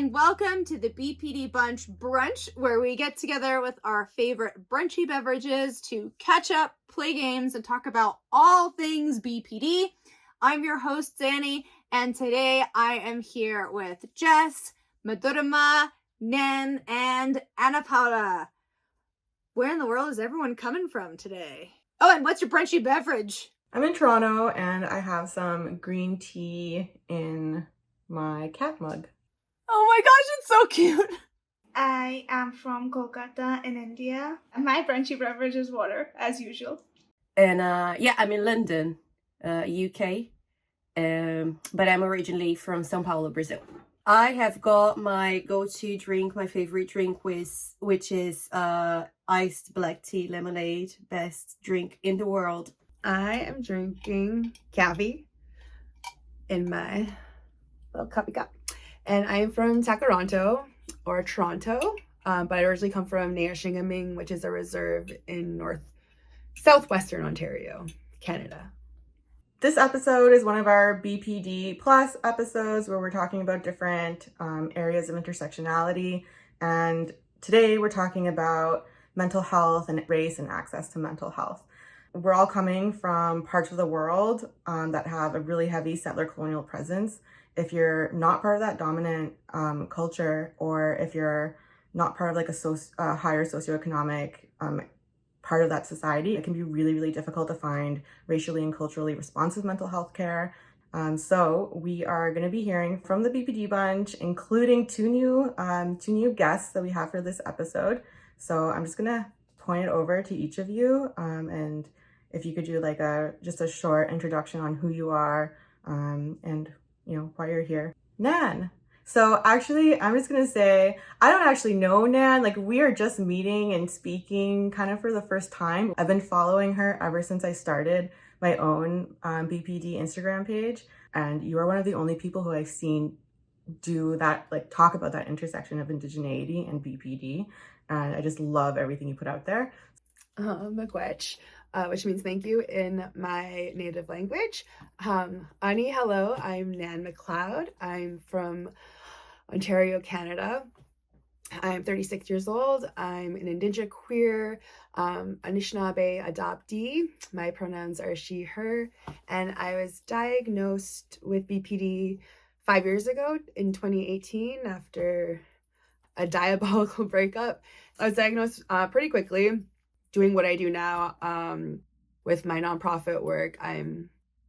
and welcome to the BPD Bunch brunch, where we get together with our favorite brunchy beverages to catch up, play games, and talk about all things BPD. I'm your host, Zanny, and today I am here with Jess, Madhurima, Nan, and Ana Paula. Where in the world is everyone coming from today? Oh, and what's your brunchy beverage? I'm in Toronto, and I have some green tea in my cat mug. Oh my gosh, it's so cute. I am from Kolkata in India. My brunchy beverage is water, as usual. And I'm in London, UK, but I'm originally from São Paulo, Brazil. I have got my go-to drink, my favorite drink, which is iced black tea lemonade, best drink in the world. I am drinking coffee in my little coffee cup. And I'm from Takaranto, or Toronto, but I originally come from Nayashingaming, which is a reserve in southwestern Ontario, Canada. This episode is one of our BPD Plus episodes where we're talking about different areas of intersectionality. And today we're talking about mental health and race and access to mental health. We're all coming from parts of the world that have a really heavy settler colonial presence. If you're not part of that dominant culture, or if you're not part of like a higher socioeconomic part of that society, it can be really, really difficult to find racially and culturally responsive mental health care. So we are going to be hearing from the BPD Bunch, including two new guests that we have for this episode. So I'm just going to point it over to each of you, and if you could do like just a short introduction on who you are and why you're here. Nan. So actually, I'm just going to say, I don't actually know Nan. Like, we are just meeting and speaking kind of for the first time. I've been following her ever since I started my own BPD Instagram page. And you are one of the only people who I've seen do that, like talk about that intersection of indigeneity and BPD. And I just love everything you put out there. Miigwech, which means thank you in my native language. Ani, hello, I'm Nan McLeod. I'm from Ontario, Canada. I'm 36 years old. I'm an Indigenous queer, Anishinaabe adoptee. My pronouns are she, her, and I was diagnosed with BPD 5 years ago in 2018 after a diabolical breakup. I was diagnosed pretty quickly. Doing what I do now with my nonprofit work, I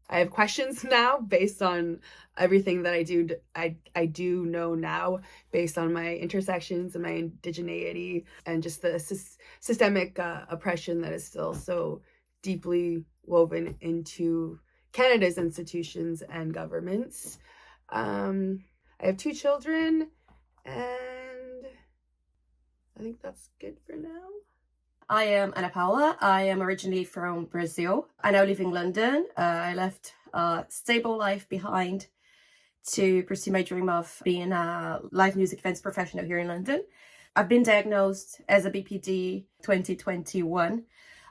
have questions now based on everything that I do. I do know now based on my intersections and my indigeneity and just the systemic oppression that is still so deeply woven into Canada's institutions and governments. I have 2 children, and I think that's good for now. I am Ana Paula. I am originally from Brazil. I now live in London. I left a stable life behind to pursue my dream of being a live music events professional here in London. I've been diagnosed as a BPD 2021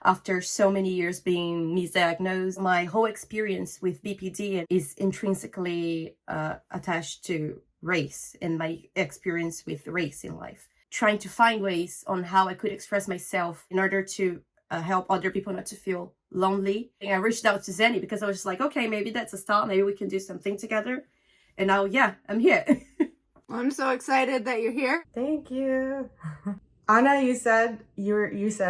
after so many years being misdiagnosed. My whole experience with BPD is intrinsically attached to race and my experience with race in life. Trying to find ways on how I could express myself in order to help other people not to feel lonely. And I reached out to Zanny because I was just like, okay, maybe that's a start. Maybe we can do something together. And now, yeah, I'm here. I'm so excited that you're here. Thank you. Ana, you said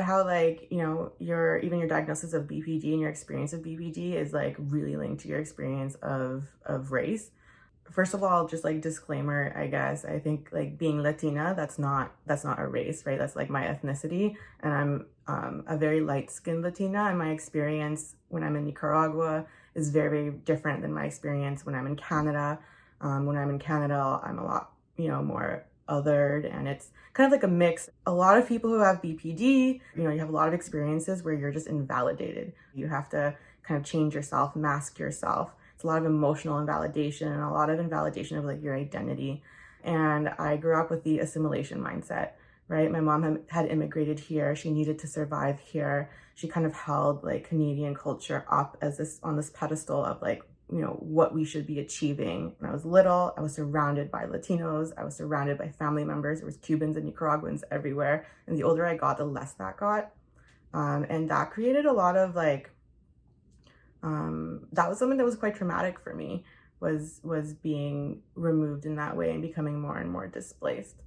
how like, your diagnosis of BPD and your experience of BPD is like really linked to your experience of race. First of all, just like disclaimer, I guess, I think like being Latina, that's not a race, right? That's like my ethnicity. And I'm a very light-skinned Latina, and my experience when I'm in Nicaragua is very, very different than my experience when I'm in Canada. When I'm in Canada, I'm a lot, more othered, and it's kind of like a mix. A lot of people who have BPD, you have a lot of experiences where you're just invalidated. You have to kind of change yourself, mask yourself. A lot of emotional invalidation and a lot of invalidation of like your identity. And I grew up with the assimilation mindset, right? My mom had immigrated here. She needed to survive here. She kind of held like Canadian culture up as on this pedestal of like, what we should be achieving. When I was little, I was surrounded by Latinos. I was surrounded by family members. There was Cubans and Nicaraguans everywhere. And the older I got, the less that got. And that created a lot of that was something that was quite traumatic for me, was being removed in that way and becoming more and more displaced.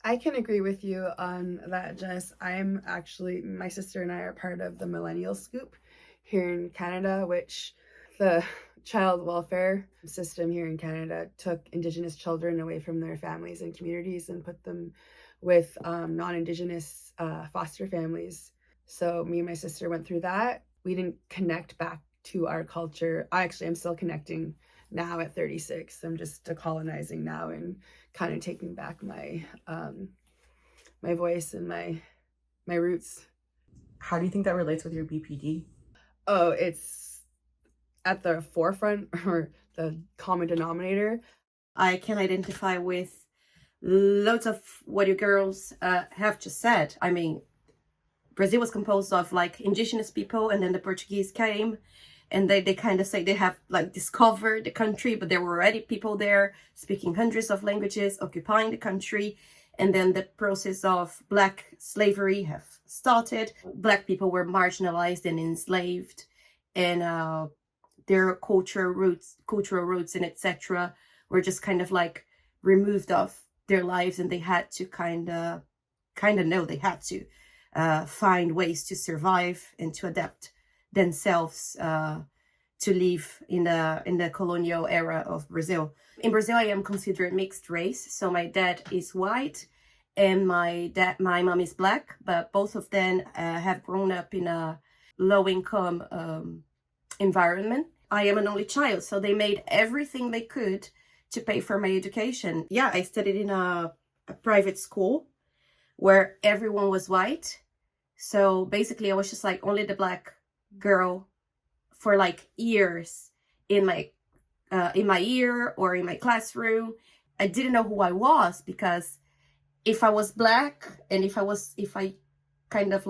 I can agree with you on that, Jess. My sister and I are part of the Millennial Scoop here in Canada, which the child welfare system here in Canada took Indigenous children away from their families and communities and put them with non-Indigenous foster families. So me and my sister went through that. We didn't connect back to our culture. I'm still connecting now at 36. I'm just decolonizing now and kind of taking back my my voice and my roots. How do you think that relates with your BPD? Oh, it's at the forefront, or the common denominator. I can identify with loads of what you girls have just said. I mean, Brazil was composed of indigenous people, and then the Portuguese came, and they kind of say they have discovered the country, but there were already people there speaking hundreds of languages, occupying the country. And then the process of Black slavery have started. Black people were marginalized and enslaved, and their cultural roots and etc. were just kind of removed of their lives, and they had to kind of know they had to find ways to survive and to adapt themselves to live in the colonial era of Brazil. In Brazil, I am considered mixed race, so my dad is white and my mom is Black, but both of them have grown up in a low-income environment. I am an only child, so they made everything they could to pay for my education. Yeah, I studied in a private school where everyone was white. So basically, I was just only the Black girl for years in my year or in my classroom. I didn't know who I was, because if I was Black and if I kind of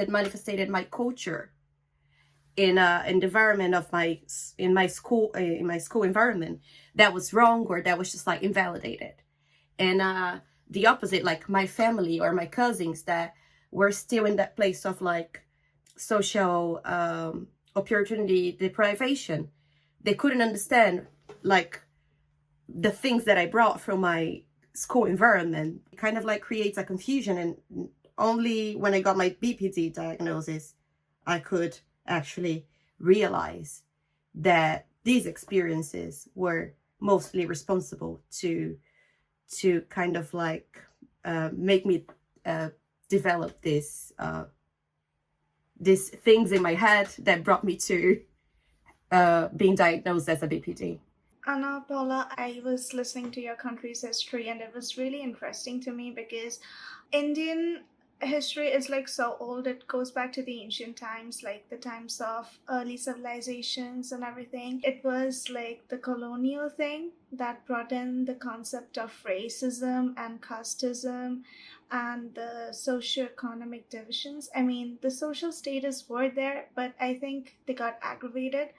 manifested my culture in the environment of in my school environment, that was wrong, or that was just invalidated. And the opposite, my family or my cousins that were still in that place of social opportunity deprivation, they couldn't understand the things that I brought from my school environment. It kind of creates a confusion, and only when I got my BPD diagnosis I could actually realize that these experiences were mostly responsible to kind of make me develop these things in my head that brought me to being diagnosed as a BPD. Ana Paula, I was listening to your country's history, and it was really interesting to me because Indian history is so old. It goes back to the ancient times, the times of early civilizations and everything. It was the colonial thing that brought in the concept of racism and casteism and the socioeconomic divisions. I mean, the social status were there, but I think they got aggravated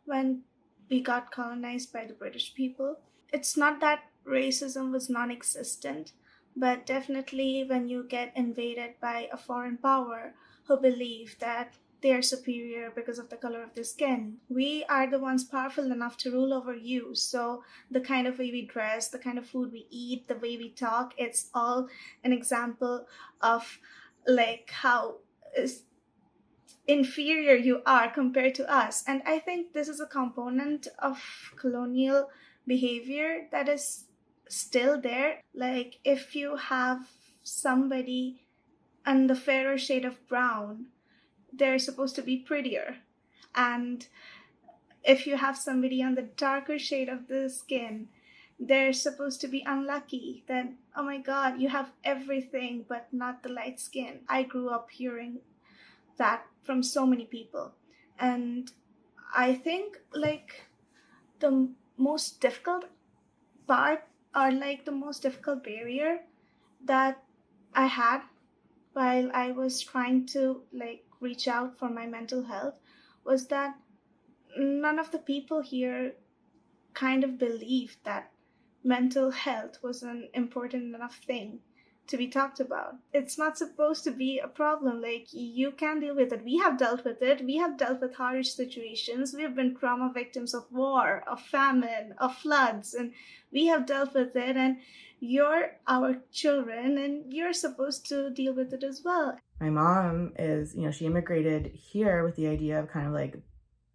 when we got colonized by the British people. It's not that racism was non-existent, but definitely when you get invaded by a foreign power who believe that they're superior because of the color of their skin, we are the ones powerful enough to rule over you. So the kind of way we dress, the kind of food we eat, the way we talk, it's all an example of how inferior you are compared to us. And I think this is a component of colonial behavior that is still there. If you have somebody in the fairer shade of brown, they're supposed to be prettier, and if you have somebody on the darker shade of the skin, they're supposed to be unlucky. Then, oh my god, you have everything but not the light skin. I grew up hearing that from so many people, and I think the most difficult part, or the most difficult barrier that I had while I was trying to reach out for my mental health, was that none of the people here kind of believed that mental health was an important enough thing to be talked about. It's not supposed to be a problem. Like, you can deal with it. We have dealt with it. We have dealt with harsh situations. We have been trauma victims of war, of famine, of floods, and we have dealt with it. And you're our children, and you're supposed to deal with it as well. My mom is, she immigrated here with the idea of kind of like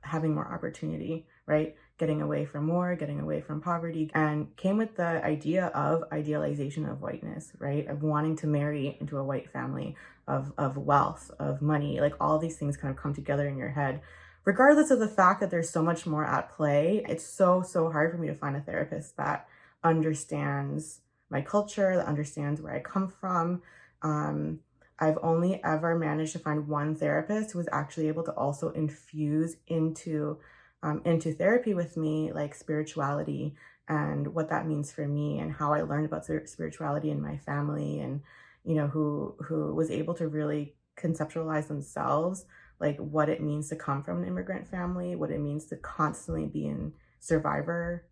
having more opportunity, right? Getting away from war, getting away from poverty, and came with the idea of idealization of whiteness, right? Of wanting to marry into a white family, of wealth, of money, like all these things kind of come together in your head. Regardless of the fact that there's so much more at play, it's so hard for me to find a therapist that understands my culture, that understands where I come from. I've only ever managed to find one therapist who was actually able to also infuse into therapy with me, like spirituality and what that means for me, and how I learned about spirituality in my family, and who was able to really conceptualize themselves, like what it means to come from an immigrant family, what it means to constantly be in survivor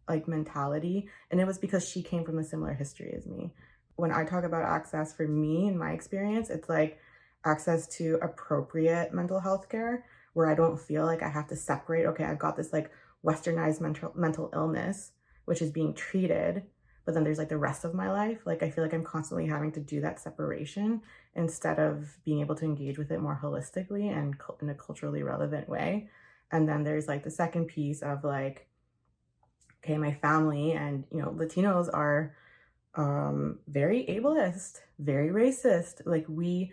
like mentality. And it was because she came from a similar history as me. When I talk about access, for me, in my experience, it's like access to appropriate mental health care, where I don't feel like I have to separate, okay, I've got this like westernized mental illness, which is being treated, but then there's like the rest of my life. Like, I feel like I'm constantly having to do that separation instead of being able to engage with it more holistically and in a culturally relevant way. And then there's like the second piece of like, okay, my family and, Latinos are very ableist, very racist. Like, we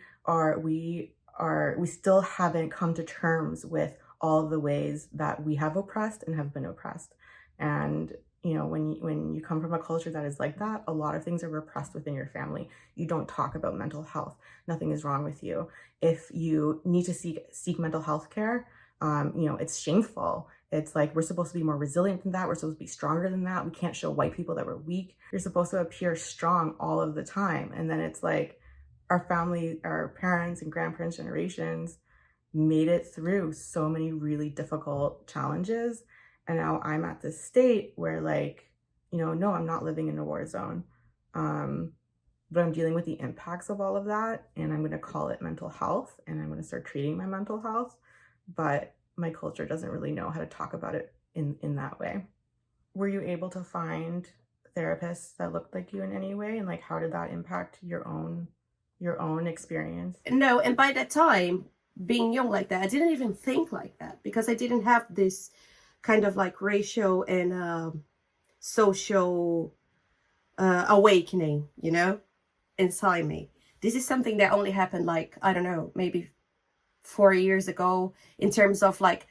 still haven't come to terms with all of the ways that we have oppressed and have been oppressed. And when you come from a culture that is like that, a lot of things are repressed within your family. You don't talk about mental health. Nothing is wrong with you. If you need to seek mental health care, it's shameful. It's like, we're supposed to be more resilient than that. We're supposed to be stronger than that. We can't show white people that we're weak. You're supposed to appear strong all of the time. And then it's like, our family, our parents and grandparents' generations made it through so many really difficult challenges. And now I'm at this state where like, no, I'm not living in a war zone. But I'm dealing with the impacts of all of that. And I'm going to call it mental health, and I'm going to start treating my mental health. But my culture doesn't really know how to talk about it in that way. Were you able to find therapists that looked like you in any way? And like, how did that impact your own experience? No, and by that time, being young like that, I didn't even think like that, because I didn't have this kind of like racial and social awakening, inside me. This is something that only happened like, I don't know, maybe 4 years ago, in terms of like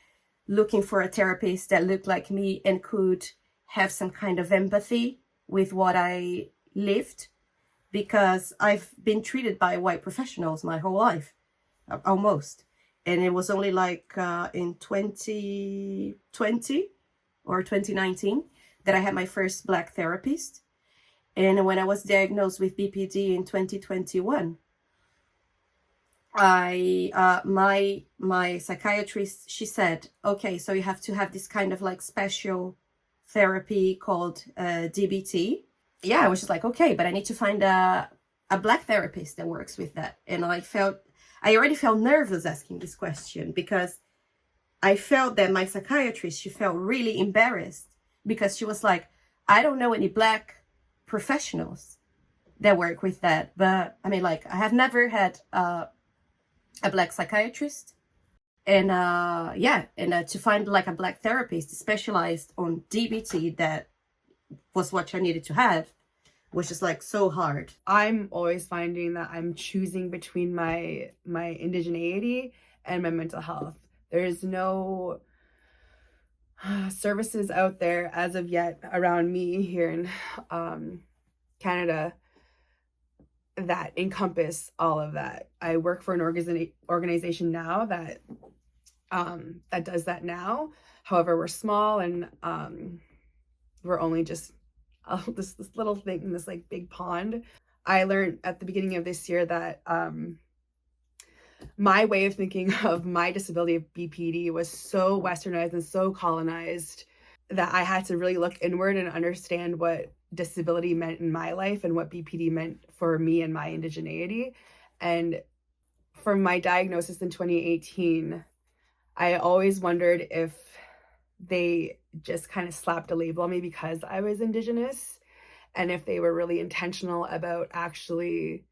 looking for a therapist that looked like me and could have some kind of empathy with what I lived, because I've been treated by white professionals my whole life, almost. And it was only like in 2020 or 2019 that I had my first Black therapist. And when I was diagnosed with BPD in 2021, my psychiatrist, she said, okay, so you have to have this kind of like special therapy called DBT. Yeah, I was just like, okay, but I need to find a Black therapist that works with that. And I already felt nervous asking this question, because I felt that my psychiatrist, she felt really embarrassed, because she was like, I don't know any Black professionals that work with that. But I mean, like, I have never had a Black psychiatrist, and to find like a Black therapist specialized on DBT, that was what I needed to have, was just like so hard. I'm always finding that I'm choosing between my indigeneity and my mental health. There's no services out there as of yet around me here in Canada that encompass all of that. I work for an organization now that does that now. However, we're small, and we're only just this little thing in this like big pond. I learned at the beginning of this year that my way of thinking of my disability of BPD was so westernized and so colonized that I had to really look inward and understand what disability meant in my life and what BPD meant for me and my indigeneity. And from my diagnosis in 2018, I always wondered if they just kind of slapped a label on me because I was Indigenous, and if they were really intentional about actually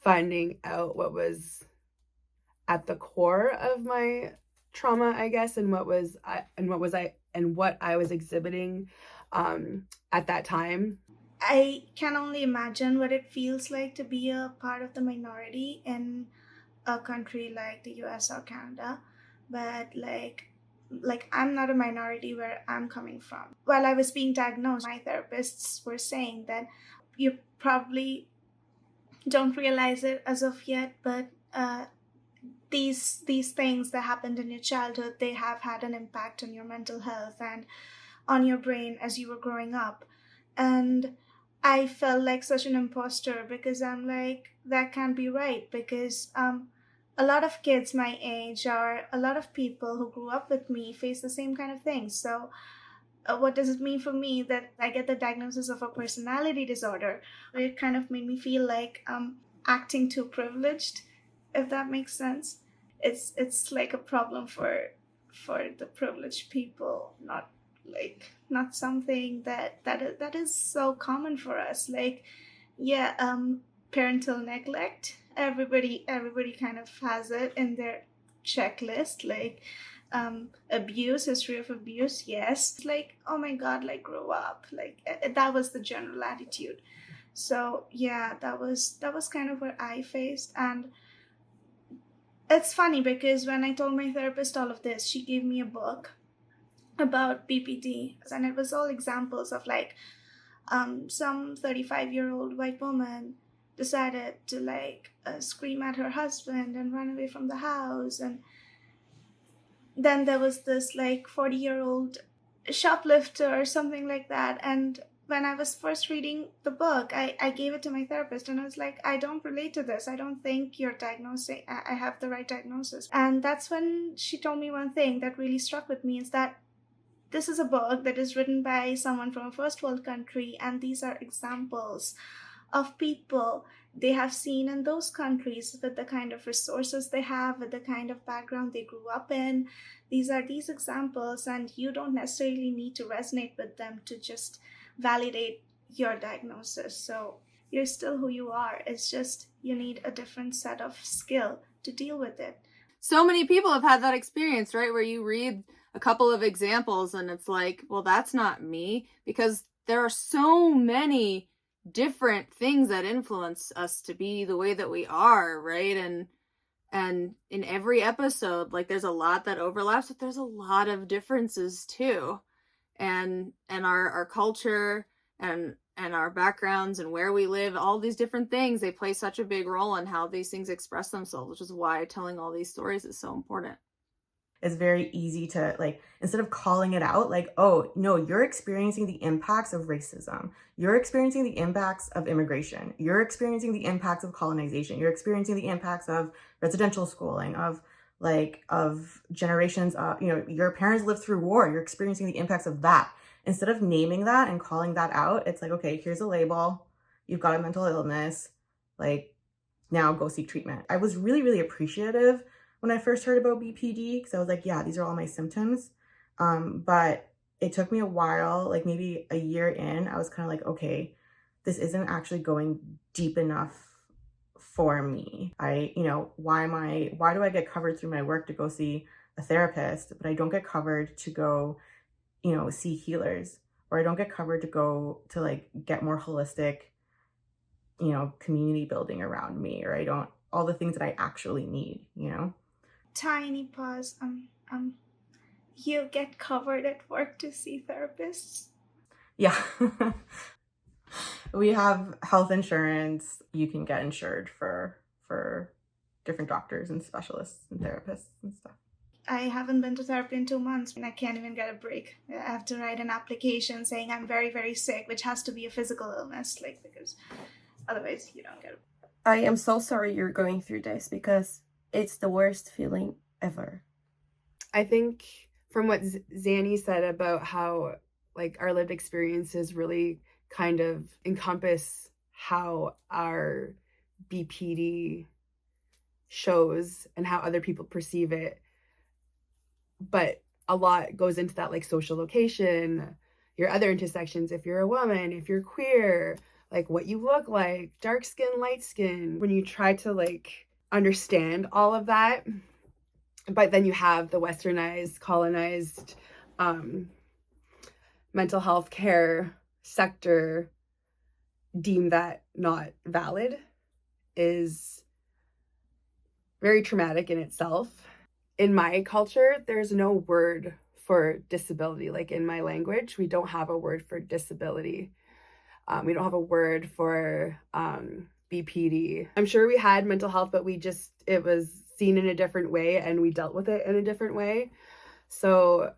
finding out what was at the core of my trauma, I guess, and what I was exhibiting at that time. I can only imagine what it feels like to be a part of the minority in a country like the US or Canada. But like I'm not a minority where I'm coming from. While I was being diagnosed, my therapists were saying that you probably don't realize it as of yet, but these things that happened in your childhood, they have had an impact on your mental health and on your brain as you were growing up. And I felt like such an imposter because I'm like, that can't be right, because a lot of kids my age or a lot of people who grew up with me face the same kind of things. So what does it mean for me that I get the diagnosis of a personality disorder? It kind of made me feel like I'm acting too privileged, if that makes sense. It's like a problem for the privileged people, not something that is so common for us. Like, yeah, parental neglect. Everybody kind of has it in their checklist. Like, abuse, history of abuse, yes. Like, oh my God, like, grow up. Like, that was the general attitude. So yeah, that was kind of what I faced. And it's funny because when I told my therapist all of this, she gave me a book about BPD, and it was all examples of like some 35-year-old white woman decided to like scream at her husband and run away from the house. And then there was this like 40-year-old shoplifter or something like that. And when I was first reading the book, I gave it to my therapist and I was like, I don't relate to this. I don't think you're diagnosing, I have the right diagnosis. And that's when she told me one thing that really struck with me, is that this is a book that is written by someone from a first world country, and these are examples of people they have seen in those countries with the kind of resources they have, with the kind of background they grew up in. These are these examples, and you don't necessarily need to resonate with them to just validate your diagnosis. So you're still who you are. It's just you need a different set of skill to deal with it. So many people have had that experience, right? Where you read a couple of examples and it's like, well, that's not me, because there are so many different things that influence us to be the way that we are, right? And in every episode, like, there's a lot that overlaps, but there's a lot of differences too. And our culture and our backgrounds and where we live, all these different things, they play such a big role in how these things express themselves, which is why telling all these stories is so important. It's very easy to, like, instead of calling it out, like, oh, no, you're experiencing the impacts of racism. You're experiencing the impacts of immigration. You're experiencing the impacts of colonization. You're experiencing the impacts of residential schooling, of generations of, your parents lived through war. You're experiencing the impacts of that. Instead of naming that and calling that out, it's like, okay, here's a label. You've got a mental illness. Like, now go seek treatment. I was really, really appreciative when I first heard about BPD, because I was like, yeah, these are all my symptoms. But it took me a while, like maybe a year in, I was kind of like, okay, this isn't actually going deep enough for me. Why do I get covered through my work to go see a therapist, but I don't get covered to go, see healers, or I don't get covered to go to like get more holistic, community building around me, or I don't, all the things that I actually need, Tiny pause. You get covered at work to see therapists? Yeah. We have health insurance. You can get insured for different doctors and specialists and therapists and stuff. I haven't been to therapy in 2 months and I can't even get a break. I have to write an application saying I'm very, very sick, which has to be a physical illness, like, because otherwise you don't get it. I am so sorry you're going through this, because it's the worst feeling ever. I think from what Zanny said about how like our lived experiences really kind of encompass how our BPD shows and how other people perceive it. But a lot goes into that, like social location, your other intersections, if you're a woman, if you're queer, like what you look like, dark skin, light skin. When you try to like understand all of that, but then you have the westernized, colonized mental health care sector deem that not valid, is very traumatic in itself. In my culture, there's no word for disability. Like in my language, we don't have a word for disability. We don't have a word for BPD. I'm sure we had mental health, but it was seen in a different way and we dealt with it in a different way. So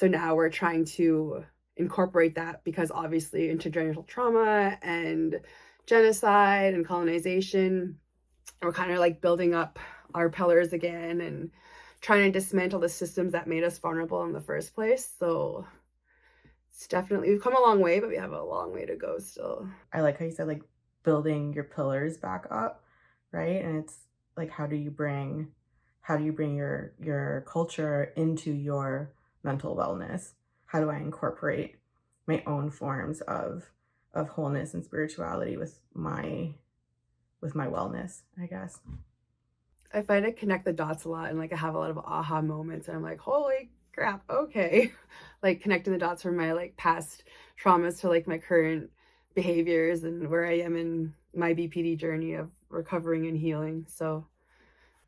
now we're trying to incorporate that, because obviously intergenerational trauma and genocide and colonization, we're kind of like building up our pillars again and trying to dismantle the systems that made us vulnerable in the first place. So it's definitely, we've come a long way, but we have a long way to go still. I like how you said like building your pillars back up, right? And it's like, how do you bring your culture into your mental wellness? How do I incorporate my own forms of wholeness and spirituality with my wellness, I guess? I find I connect the dots a lot, and like I have a lot of aha moments, and I'm like, holy crap, okay. Like connecting the dots from my like past traumas to like my current behaviors and where I am in my BPD journey of recovering and healing. So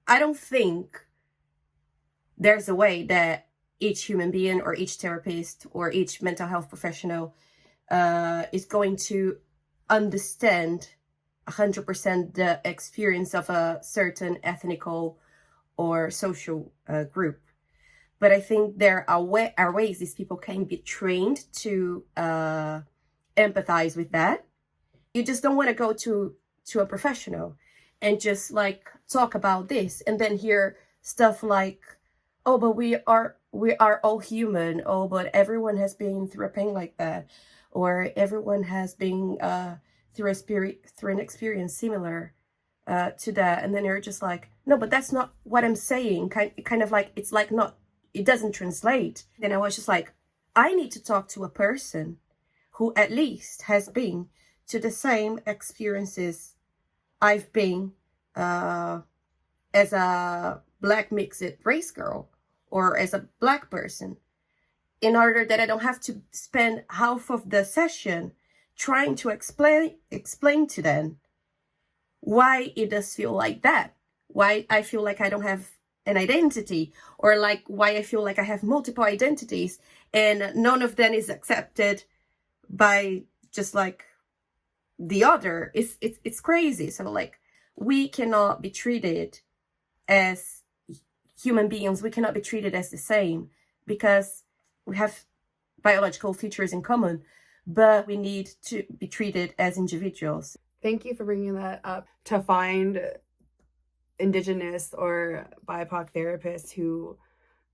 I don't think there's a way that each human being or each therapist or each mental health professional is going to understand 100% the experience of a certain ethnical or social group. But I think there are ways these people can be trained to empathize with that. You just don't want to go to a professional and just like talk about this and then hear stuff like, oh, but we are all human. Oh, but everyone has been through a pain like that, or everyone has been through an experience similar to that. And then you're just like, no, but that's not what I'm saying. Kind of like, it's like not, it doesn't translate. Then I was just like, I need to talk to a person who at least has been to the same experiences I've been as a Black mixed race girl or as a Black person, in order that I don't have to spend half of the session trying to explain to them why it does feel like that, why I feel like I don't have an identity, or like why I feel like I have multiple identities and none of them is accepted by just like the other. It's crazy. So like, we cannot be treated as human beings. We cannot be treated as the same, because we have biological features in common, but we need to be treated as individuals. thank you for bringing that up. To find Indigenous or BIPOC therapists who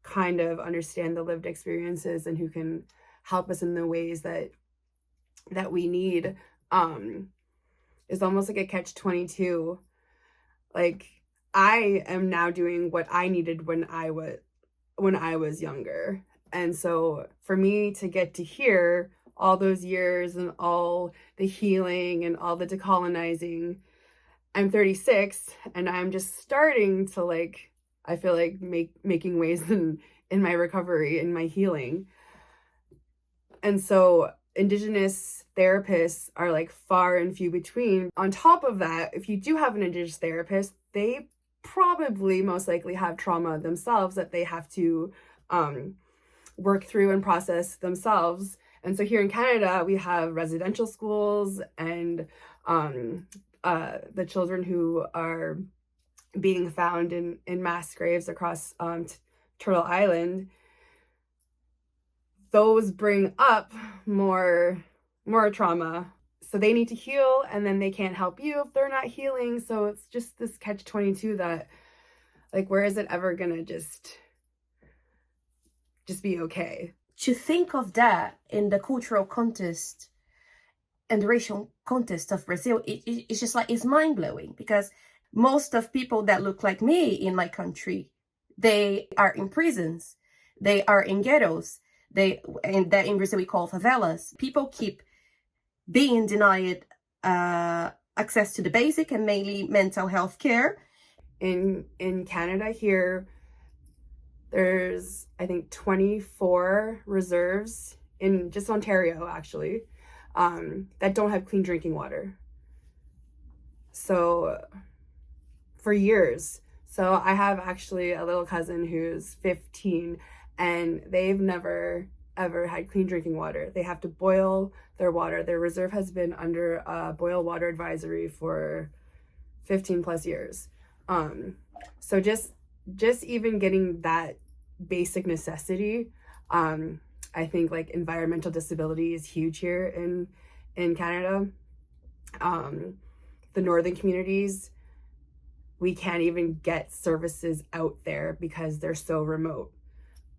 kind of understand the lived experiences and who can help us in the ways that we need is almost like a catch-22. Like, I am now doing what I needed when I was younger. And so for me to get to hear all those years and all the healing and all the decolonizing, I'm 36 and I'm just starting to like, I feel like making waves in my recovery, in my healing. And so Indigenous therapists are like far and few between. On top of that, if you do have an Indigenous therapist, they probably most likely have trauma themselves that they have to work through and process themselves. And so here in Canada, we have residential schools, and the children who are being found in mass graves across Turtle Island, those bring up more trauma. So they need to heal, and then they can't help you if they're not healing. So it's just this catch-22 that Like, where is it ever gonna just be okay? To think of that in the cultural context and the racial context of Brazil, it's just like, it's mind-blowing, because most of people that look like me in my country, they are in prisons, they are in ghettos, and that in Brazil we call favelas. People keep being denied access to the basic and mainly mental health care. In Canada here, there's, I think, 24 reserves in just Ontario, actually, that don't have clean drinking water. So for years. So I have actually a little cousin who's 15, and they've never ever had clean drinking water. They have to boil their water. Their reserve has been under a boil water advisory for 15 plus years. So just even getting that basic necessity, I think like environmental disability is huge here in Canada. The northern communities, we can't even get services out there because they're so remote.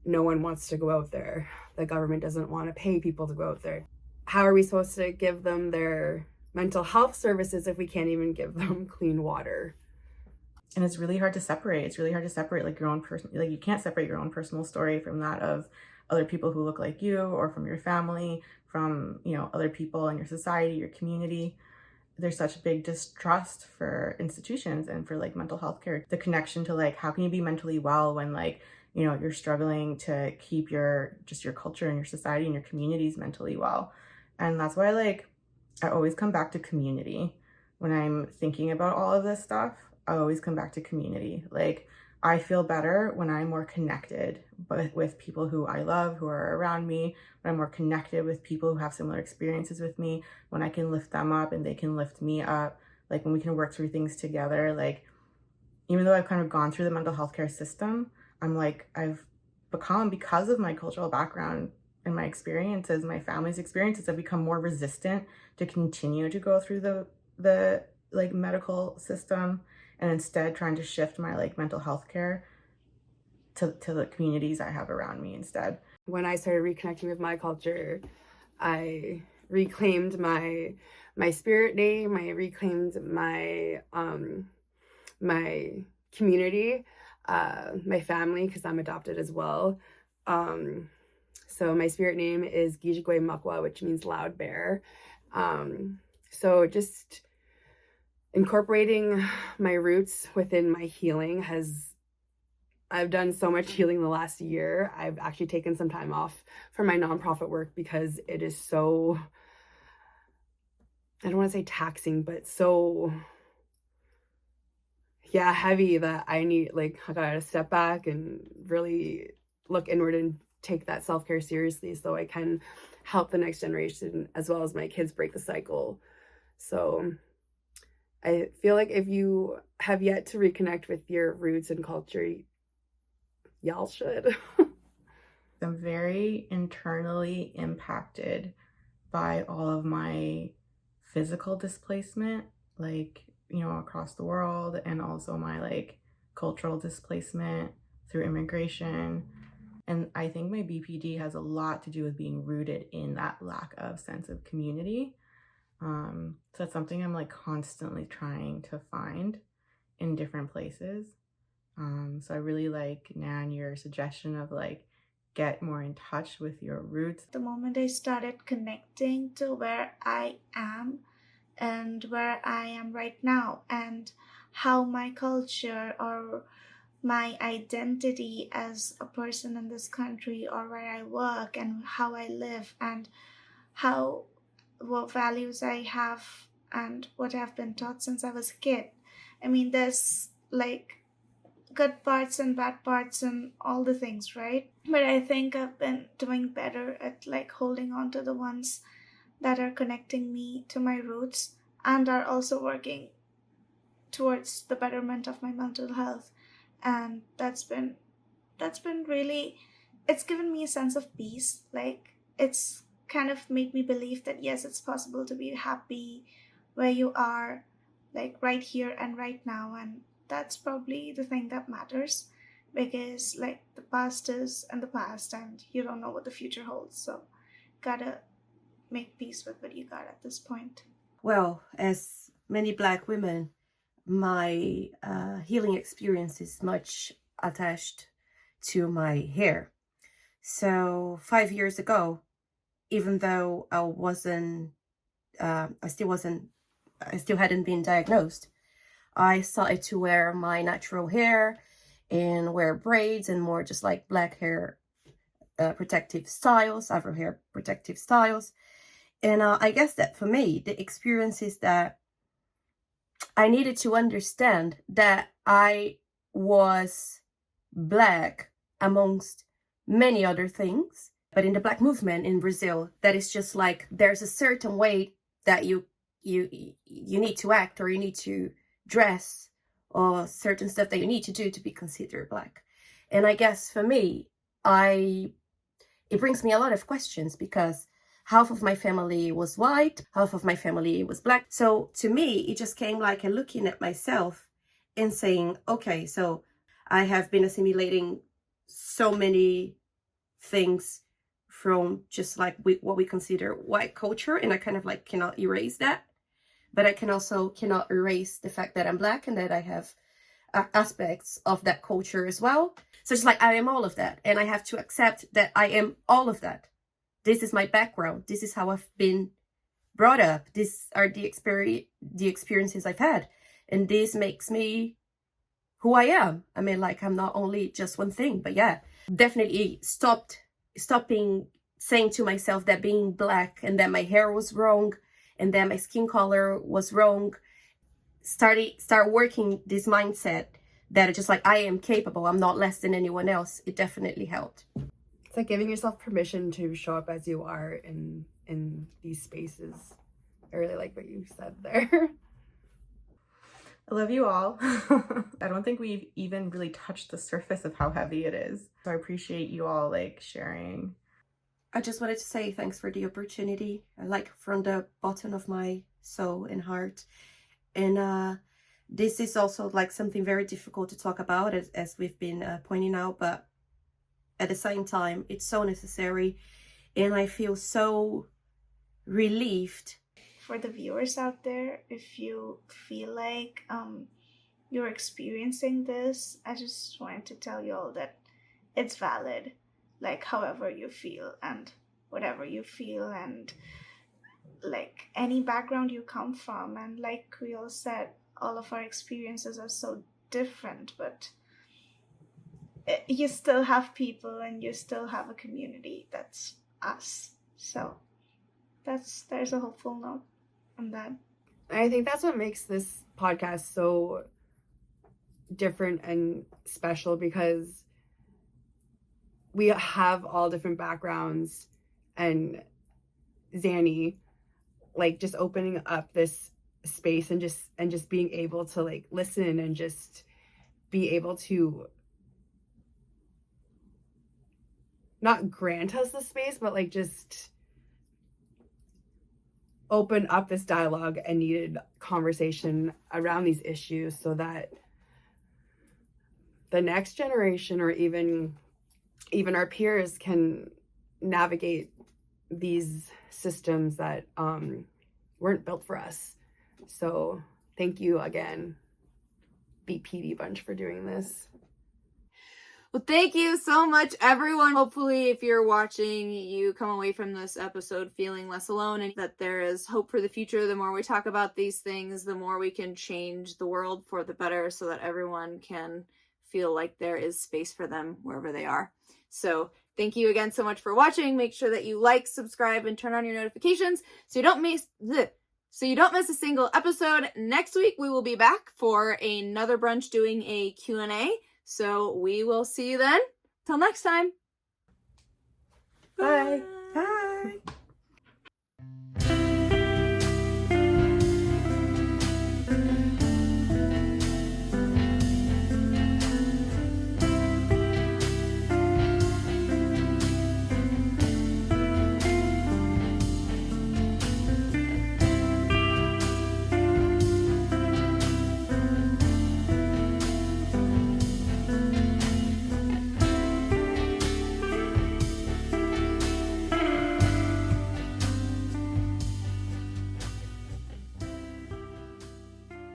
No one wants to go out there. The government doesn't want to pay people to go out there. How are we supposed to give them their mental health services if we can't even give them clean water? And it's really hard to separate. It's really hard to separate like your own person, like you can't separate your own personal story from that of other people who look like you, or from your family, from, you know, other people in your society, your community. There's such a big distrust for institutions and for like mental health care. The connection to like, how can you be mentally well when like, you know, you're struggling to keep your culture and your society and your communities mentally well. And that's why like I always come back to community when I'm thinking about all of this stuff. I always come back to community. Like, I feel better when I'm more connected with people who I love, who are around me, when I'm more connected with people who have similar experiences with me, when I can lift them up and they can lift me up, like when we can work through things together. Like, even though I've kind of gone through the mental health care system, I'm like, I've become, because of my cultural background and my experiences, my family's experiences, I've become more resistant to continue to go through the like medical system, and instead trying to shift my like mental health care to the communities I have around me instead. When I started reconnecting with my culture, I reclaimed my spirit name. I reclaimed my my community, my family, because I'm adopted as well. So my spirit name is Gijigwe Makwa, which means loud bear. So just incorporating my roots within my healing I've done so much healing the last year. I've actually taken some time off from my nonprofit work because it is so, I don't want to say taxing, but so, yeah, heavy that I gotta step back and really look inward and take that self-care seriously so I can help the next generation as well as my kids break the cycle. So I feel like if you have yet to reconnect with your roots and culture, y'all should. I'm very internally impacted by all of my physical displacement, like, you know, across the world, and also my like cultural displacement through immigration. And I think my BPD has a lot to do with being rooted in that lack of sense of community. So that's something I'm like constantly trying to find in different places. So I really like, Nan, your suggestion of like get more in touch with your roots. The moment I started connecting to where I am and where I am right now, and how my culture or my identity as a person in this country or where I work and how I live and what values I have and what I've been taught since I was a kid. I mean, there's like good parts and bad parts and all the things, right? But I think I've been doing better at like holding on to the ones that are connecting me to my roots and are also working towards the betterment of my mental health. And that's been really, it's given me a sense of peace. Like, it's kind of made me believe that yes, it's possible to be happy where you are, like right here and right now, and that's probably the thing that matters, because like the past is in the past and you don't know what the future holds, so gotta make peace with what you got at this point. Well, as many Black women, my healing experience is much attached to my hair. So 5 years ago, even though I still hadn't been diagnosed, I started to wear my natural hair and wear braids and more just like Black hair protective styles, Afro hair protective styles. And I guess that for me, the experience is that I needed to understand that I was Black amongst many other things. But in the Black movement in Brazil, that is just like, there's a certain way that you need to act, or you need to dress, or certain stuff that you need to do to be considered Black. And I guess for me, it brings me a lot of questions, because half of my family was white, half of my family was Black. So to me, it just came like a looking at myself and saying, okay, so I have been assimilating so many things from just like what we consider white culture, and I kind of like cannot erase that. But I cannot erase the fact that I'm Black and that I have aspects of that culture as well. So it's like I am all of that, and I have to accept that I am all of that. This is my background. This is how I've been brought up. These are the experiences I've had, and this makes me who I am. I mean, like, I'm not only just one thing, but yeah, definitely stopping saying to myself that being Black and that my hair was wrong and that my skin color was wrong. Start working this mindset that it's just like, I am capable, I'm not less than anyone else. It definitely helped. It's like giving yourself permission to show up as you are in these spaces. I really like what you said there. I love you all. I don't think we've even really touched the surface of how heavy it is. So I appreciate you all like sharing. I just wanted to say thanks for the opportunity, like from the bottom of my soul and heart. And this is also like something very difficult to talk about, as we've been pointing out, but at the same time, it's so necessary. And I feel so relieved. For the viewers out there, if you feel like you're experiencing this, I just wanted to tell you all that it's valid, like however you feel and whatever you feel, and like any background you come from. And like we all said, all of our experiences are so different, but you still have people and you still have a community. That's us. So there's a hopeful note on that. I think that's what makes this podcast so different and special, because we have all different backgrounds, and Zanny, like, just opening up this space and just being able to like listen and just be able to not grant us the space, but like just open up this dialogue and needed conversation around these issues, so that the next generation, or even our peers, can navigate these systems that weren't built for us. So thank you again, BPD Bunch, for doing this. Well, thank you so much, everyone. Hopefully, if you're watching, you come away from this episode feeling less alone, and that there is hope for the future. The more we talk about these things, the more we can change the world for the better, so that everyone can feel like there is space for them wherever they are. So thank you again so much for watching. Make sure that you like, subscribe, and turn on your notifications so you don't miss a single episode. Next week, we will be back for another brunch doing a Q&A. So we will see you then. Till next time. Bye. Bye.